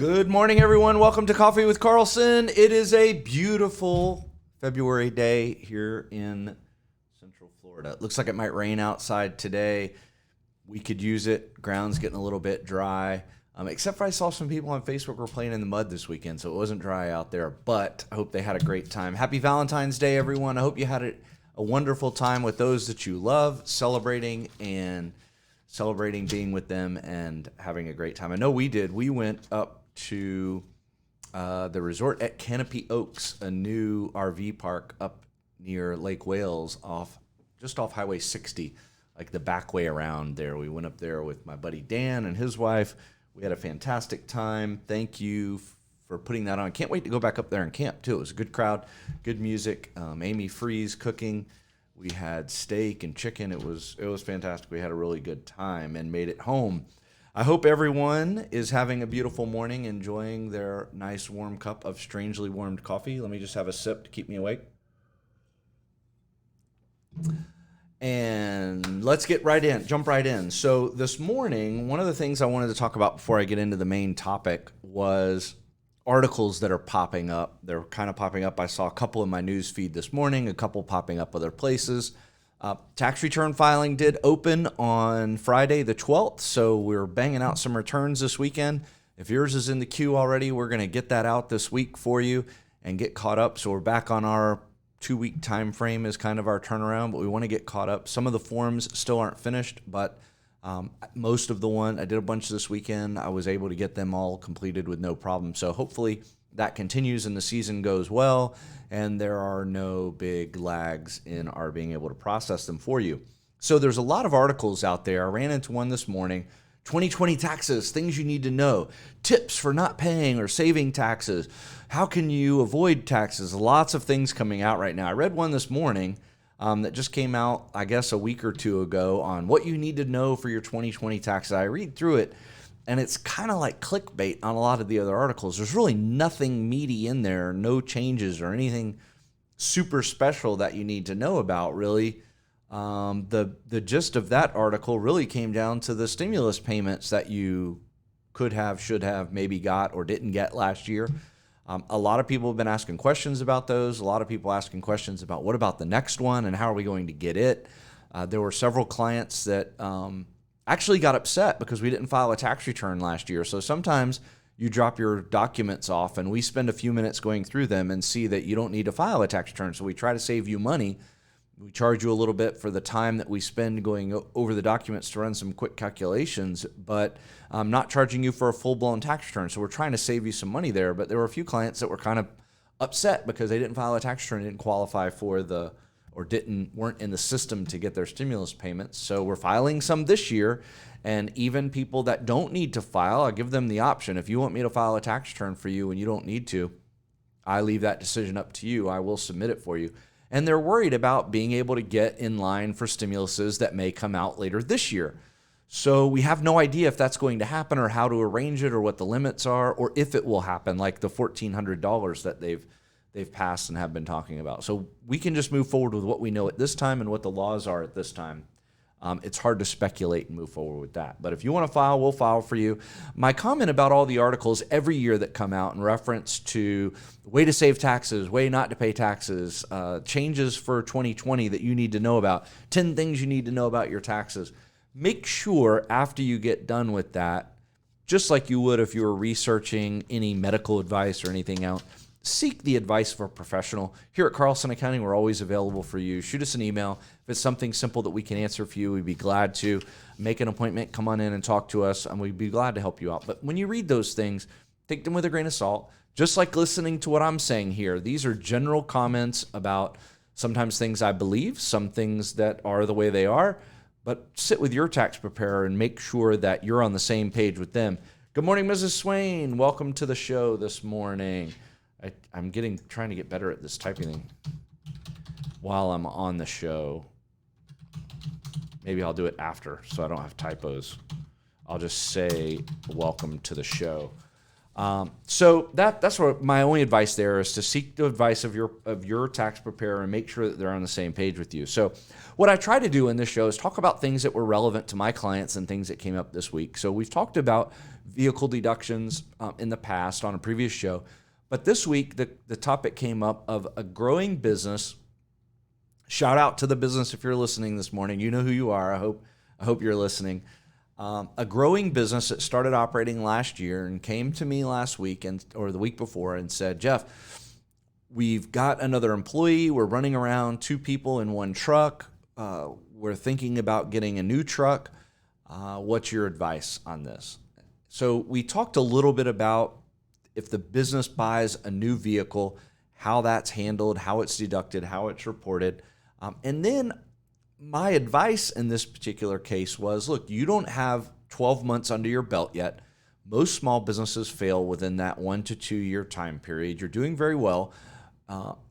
Good morning, everyone. Welcome to Coffee with Carlson. It is a beautiful February day here in Central Florida. It looks like it might rain outside today. We could use it. Ground's getting a little bit dry. Except for I saw some people on Facebook were playing in the mud this weekend, so it wasn't dry out there. But I hope they had a great time. Happy Valentine's Day, everyone. I hope you had a wonderful time with those that you love, celebrating being with them and having a great time. I know we did. We went up to the resort at Canopy Oaks, a new RV park up near Lake Wales, just off Highway 60, like the back way around there. We went up there with my buddy Dan and his wife. We had a fantastic time. Thank you for putting that on. Can't wait to go back up there and camp too. It was a good crowd, good music. Amy Freeze cooking. We had steak and chicken. It was fantastic. We had a really good time and made it home. I hope everyone is having a beautiful morning, enjoying their nice warm cup of strangely warmed coffee. Let me just have a sip to keep me awake. And let's jump right in. So this morning, one of the things I wanted to talk about before I get into the main topic was articles that are popping up. They're kind of popping up. I saw a couple in my news feed this morning, a couple popping up other places. Tax return filing did open on Friday the 12th, so we're banging out some returns this weekend. If yours is in the queue already, we're going to get that out this week for you and get caught up. So we're back on our 2-week time frame is kind of our turnaround, but we want to get caught up. Some of the forms still aren't finished, but most of I did a bunch this weekend. I was able to get them all completed with no problem. So hopefully that continues and the season goes well, and there are no big lags in our being able to process them for you. So there's a lot of articles out there. I ran into one this morning. 2020 taxes, things you need to know, tips for not paying or saving taxes. How can you avoid taxes? Lots of things coming out right now. I read one this morning that just came out, I guess, a week or two ago on what you need to know for your 2020 taxes. I read through it, and it's kind of like clickbait on a lot of the other articles. There's really nothing meaty in there, no changes or anything super special that you need to know about, really. The gist of that article really came down to the stimulus payments that you could have, should have, maybe got or didn't get last year. A lot of people have been asking questions about those. A lot of people asking questions about what about the next one and how are we going to get it? There were several clients that actually got upset because we didn't file a tax return last year. So sometimes you drop your documents off and we spend a few minutes going through them and see that you don't need to file a tax return. So we try to save you money. We charge you a little bit for the time that we spend going over the documents to run some quick calculations, but I'm not charging you for a full-blown tax return. So we're trying to save you some money there. But there were a few clients that were kind of upset because they didn't file a tax return, didn't qualify for weren't in the system to get their stimulus payments. So we're filing some this year. And even people that don't need to file, I give them the option. If you want me to file a tax return for you and you don't need to, I leave that decision up to you. I will submit it for you. And they're worried about being able to get in line for stimuluses that may come out later this year. So we have no idea if that's going to happen or how to arrange it or what the limits are or if it will happen, like the $1,400 that they've passed and have been talking about. So we can just move forward with what we know at this time and what the laws are at this time. It's hard to speculate and move forward with that. But if you want to file, we'll file for you. My comment about all the articles every year that come out in reference to way to save taxes, way not to pay taxes, changes for 2020 that you need to know about, 10 things you need to know about your taxes. Make sure after you get done with that, just like you would if you were researching any medical advice or anything else, seek the advice of a professional. Here at Carlson Accounting, we're always available for you. Shoot us an email. If it's something simple that we can answer for you, we'd be glad to make an appointment, come on in and talk to us, and we'd be glad to help you out. But when you read those things, take them with a grain of salt. Just like listening to what I'm saying here, these are general comments about sometimes things I believe, some things that are the way they are, but sit with your tax preparer and make sure that you're on the same page with them. Good morning, Mrs. Swain. Welcome to the show this morning. I'm trying to get better at this typing thing while I'm on the show. Maybe I'll do it after so I don't have typos. I'll just say welcome to the show. So that's what my only advice there is, to seek the advice of your tax preparer and make sure that they're on the same page with you. So what I try to do in this show is talk about things that were relevant to my clients and things that came up this week. So we've talked about vehicle deductions in the past on a previous show, but this week the topic came up of a growing business. Shout out to the business if you're listening this morning. You know who you are. I hope you're listening. A growing business that started operating last year and came to me last week or the week before and said, Jeff, we've got another employee. We're running around 2 people in 1 truck. We're thinking about getting a new truck. What's your advice on this? So we talked a little bit about if the business buys a new vehicle, how that's handled, how it's deducted, how it's reported. And then my advice in this particular case was, look, you don't have 12 months under your belt yet. Most small businesses fail within that 1 to 2 year time period. You're doing very well.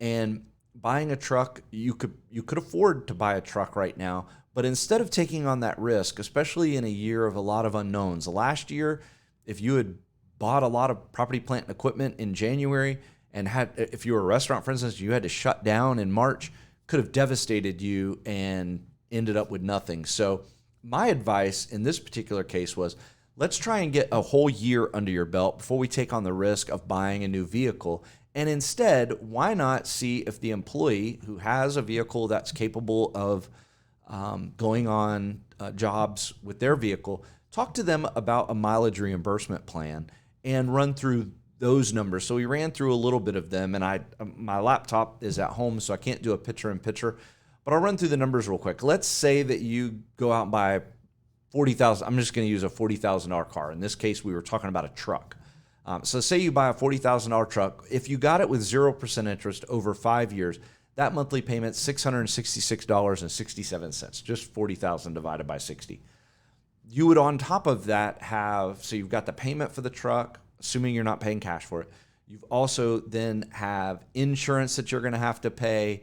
And buying a truck, you could afford to buy a truck right now. But instead of taking on that risk, especially in a year of a lot of unknowns, last year, if you had bought a lot of property, plant, and equipment in January and if you were a restaurant, for instance, you had to shut down in March, could have devastated you and ended up with nothing. So my advice in this particular case was, let's try and get a whole year under your belt before we take on the risk of buying a new vehicle. And instead, why not see if the employee who has a vehicle that's capable of going on jobs with their vehicle, talk to them about a mileage reimbursement plan and run through those numbers. So we ran through a little bit of them, and my laptop is at home, so I can't do a picture-in-picture, but I'll run through the numbers real quick. Let's say that you go out and buy $40,000. I'm just going to use a $40,000 car. In this case, we were talking about a truck. So say you buy a $40,000 truck. If you got it with 0% interest over 5 years, that monthly payment's $666.67, just $40,000 divided by 60. You would, on top of that, so you've got the payment for the truck, assuming you're not paying cash for it. You've also then have insurance that you're going to have to pay,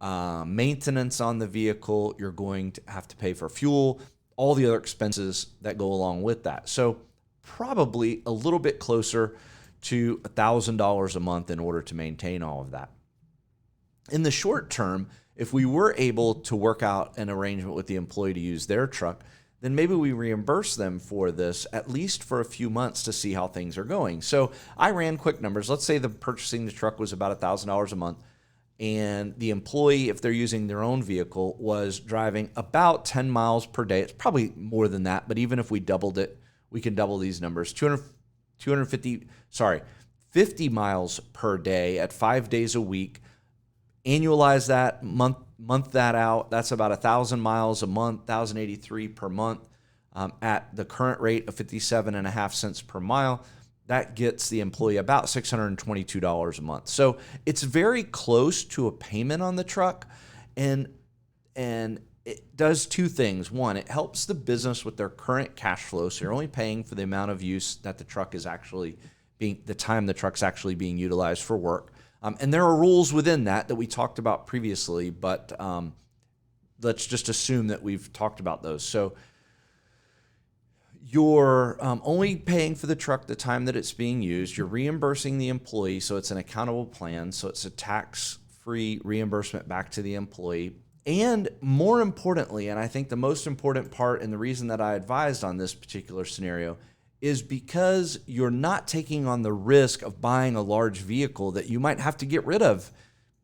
maintenance on the vehicle. You're going to have to pay for fuel, all the other expenses that go along with that. So probably a little bit closer to $1,000 a month in order to maintain all of that. In the short term, if we were able to work out an arrangement with the employee to use their truck, then maybe we reimburse them for this at least for a few months to see how things are going. So I ran quick numbers. Let's say purchasing the truck was about $1,000 a month, and the employee, if they're using their own vehicle, was driving about 10 miles per day. It's probably more than that, but even if we doubled it, we can double these numbers. 50 miles per day at 5 days a week. Annualize that, month that out, that's about 1,000 miles a month, 1,083 per month at the current rate of 57.5 cents per mile. That gets the employee about $622 a month. So it's very close to a payment on the truck, and it does 2 things. One, it helps the business with their current cash flow, so you're only paying for the amount of use that the truck is actually the time the truck's actually being utilized for work. And there are rules within that we talked about previously, but let's just assume that we've talked about those. So you're only paying for the truck the time that it's being used. You're reimbursing the employee, so it's an accountable plan, so it's a tax-free reimbursement back to the employee. And more importantly, and I think the most important part and the reason that I advised on this particular scenario is because you're not taking on the risk of buying a large vehicle that you might have to get rid of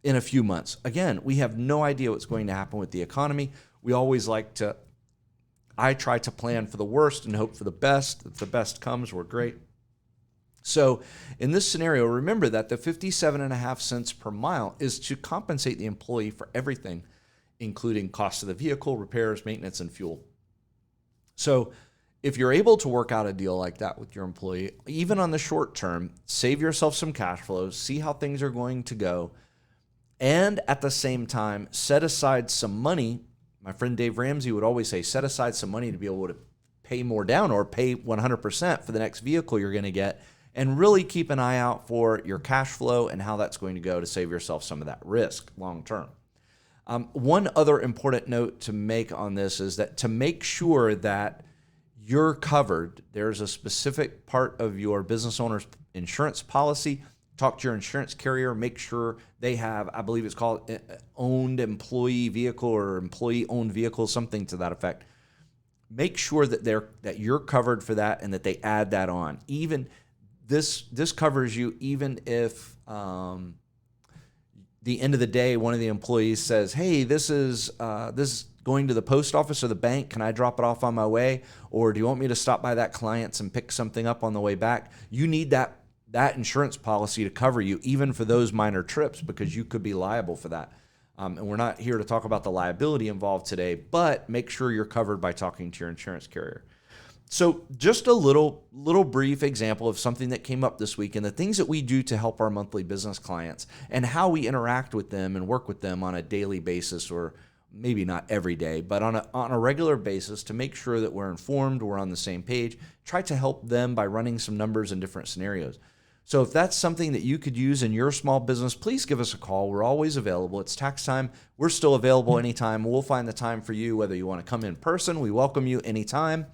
in a few months. Again, we have no idea what's going to happen with the economy. I try to plan for the worst and hope for the best. If the best comes, we're great. So in this scenario, remember that the 57.5 cents per mile is to compensate the employee for everything, including cost of the vehicle, repairs, maintenance, and fuel. So if you're able to work out a deal like that with your employee, even on the short term, save yourself some cash flows, see how things are going to go, and at the same time, set aside some money. My friend Dave Ramsey would always say, set aside some money to be able to pay more down or pay 100% for the next vehicle you're going to get, and really keep an eye out for your cash flow and how that's going to go to save yourself some of that risk long term. One other important note to make on this is that to make sure that you're covered. There's a specific part of your business owner's insurance policy. Talk to your insurance carrier. Make sure they have, I believe it's called owned employee vehicle or employee owned vehicle, something to that effect. Make sure that you're covered for that and that they add that on. Even this covers you even if the end of the day one of the employees says, "Hey, this is going to the post office or the bank. Can I drop it off on my way? Or do you want me to stop by that client's and pick something up on the way back?" You need that insurance policy to cover you even for those minor trips, because you could be liable for that. And we're not here to talk about the liability involved today, but make sure you're covered by talking to your insurance carrier. So just a little brief example of something that came up this week and the things that we do to help our monthly business clients and how we interact with them and work with them on a daily basis, or maybe not every day, but on a regular basis, to make sure that we're informed, we're on the same page, try to help them by running some numbers in different scenarios. So if that's something that you could use in your small business, please give us a call. We're always available. It's tax time. We're still available anytime. We'll find the time for you, whether you want to come in person. We welcome you anytime.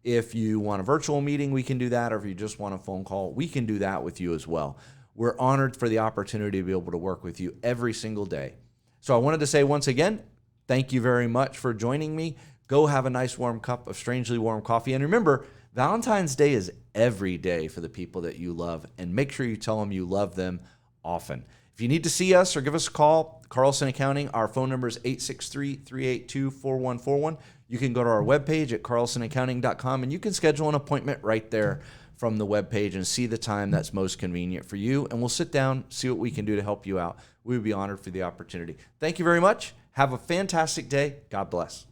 If you want a virtual meeting, we can do that. Or if you just want a phone call, we can do that with you as well. We're honored for the opportunity to be able to work with you every single day. So I wanted to say once again, thank you very much for joining me. Go have a nice warm cup of strangely warm coffee. And remember, Valentine's Day is every day for the people that you love, and make sure you tell them you love them often. If you need to see us or give us a call, Carlson Accounting, our phone number is 863-382-4141. You can go to our webpage at carlsonaccounting.com, and you can schedule an appointment right there from the webpage and see the time that's most convenient for you. And we'll sit down, see what we can do to help you out. We would be honored for the opportunity. Thank you very much. Have a fantastic day. God bless.